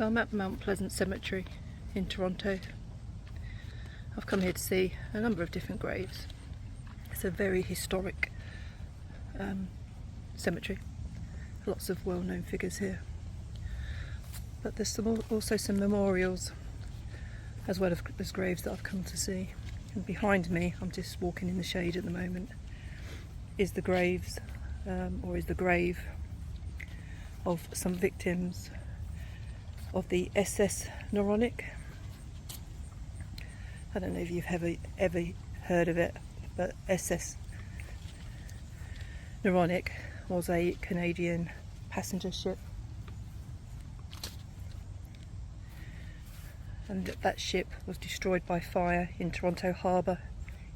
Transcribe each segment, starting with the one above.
So I'm at Mount Pleasant Cemetery in Toronto. I've come here to see a number of different graves. It's a very historic cemetery. Lots of well-known figures here. But there's also some memorials as well as graves that I've come to see. And behind me, I'm just walking in the shade at the moment, is the graves, is the grave of some victims of the SS Noronic. I don't know if you've ever heard of it, but SS Noronic was a Canadian passenger ship, and that ship was destroyed by fire in Toronto Harbour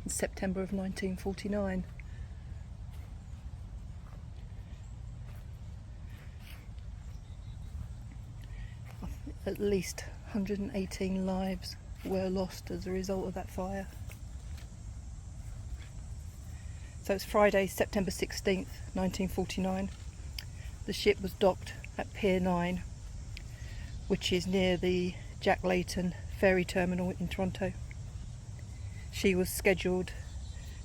in September of 1949. At least 118 lives were lost as a result of that fire. So it's Friday, September 16th, 1949. The ship was docked at Pier 9, which is near the Jack Layton ferry terminal in Toronto. She was scheduled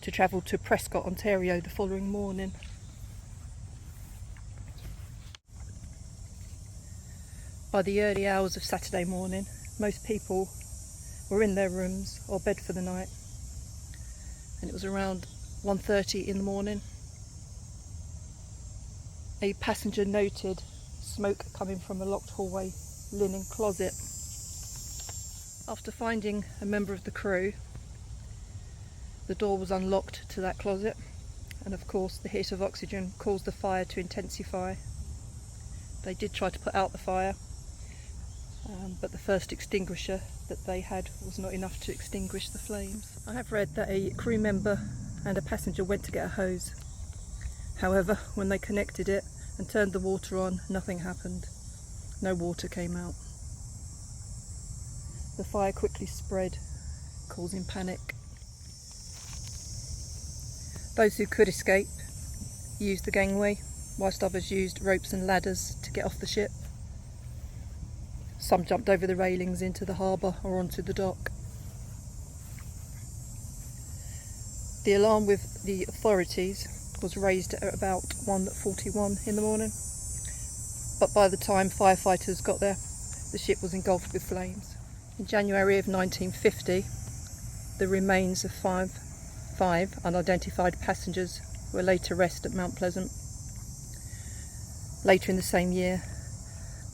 to travel to Prescott, Ontario the following morning. By the early hours of Saturday morning, most people were in their rooms or bed for the night, and it was around 1:30 in the morning. A passenger noted smoke coming from a locked hallway linen closet. After finding a member of the crew, the door was unlocked to that closet, and of course the heat of oxygen caused the fire to intensify. They did try to put out the fire, but the first extinguisher that they had was not enough to extinguish the flames. I have read that a crew member and a passenger went to get a hose. However, when they connected it and turned the water on, nothing happened. No water came out. The fire quickly spread, causing panic. Those who could escape used the gangway, whilst others used ropes and ladders to get off the ship. Some jumped over the railings into the harbour or onto the dock. The alarm with the authorities was raised at about 1:41 in the morning, but by the time firefighters got there, the ship was engulfed with flames. In January of 1950, the remains of five unidentified passengers were laid to rest at Mount Pleasant. Later in the same year,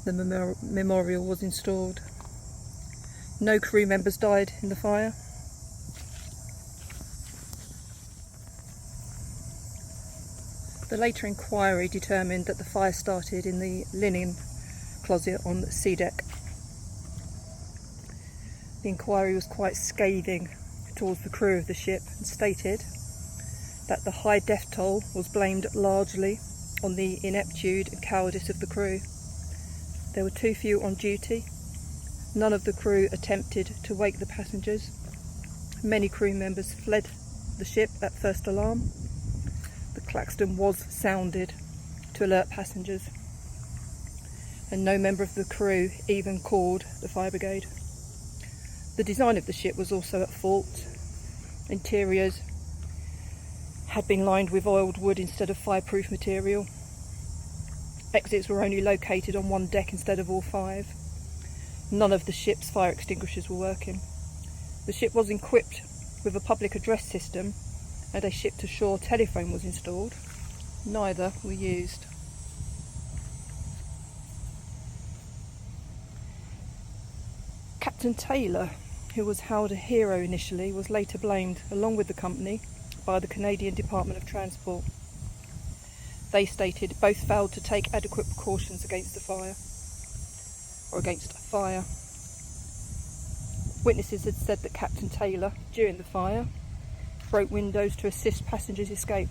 the memorial was installed. No crew members died in the fire. The later inquiry determined that the fire started in the linen closet on the sea deck. The inquiry was quite scathing towards the crew of the ship and stated that the high death toll was blamed largely on the ineptitude and cowardice of the crew. There were too few on duty. None of the crew attempted to wake the passengers. Many crew members fled the ship at first alarm. The klaxon was sounded to alert passengers, and no member of the crew even called the fire brigade. The design of the ship was also at fault. Interiors had been lined with oiled wood instead of fireproof material. Exits were only located on one deck instead of all five. None of the ship's fire extinguishers were working. The ship was equipped with a public address system, and a ship-to-shore telephone was installed. Neither were used. Captain Taylor, who was hailed a hero initially, was later blamed, along with the company, by the Canadian Department of Transport. They stated both failed to take adequate precautions against the fire, or against a fire. Witnesses had said that Captain Taylor, during the fire, broke windows to assist passengers escape,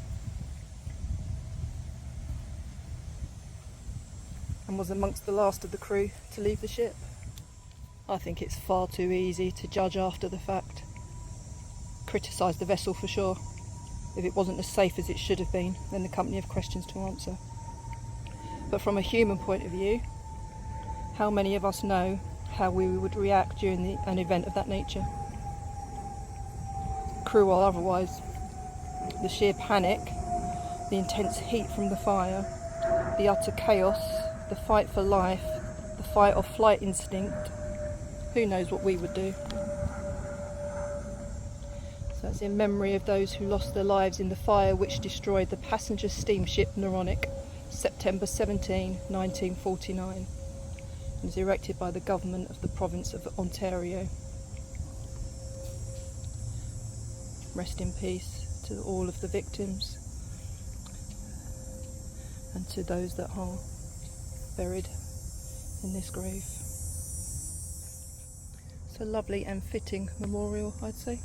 and was amongst the last of the crew to leave the ship. I think it's far too easy to judge after the fact. Criticise the vessel for sure. If it wasn't as safe as it should have been, then the company have questions to answer. But from a human point of view, How many of us know how we would react during an event of that nature? Crew or otherwise. The sheer panic, the intense heat from the fire, the utter chaos, the fight for life, the fight or flight instinct. Who knows what we would do? So that's in memory of those who lost their lives in the fire which destroyed the passenger steamship Noronic, September 17, 1949. It was erected by the government of the province of Ontario. Rest in peace to all of the victims and to those that are buried in this grave. It's a lovely and fitting memorial, I'd say.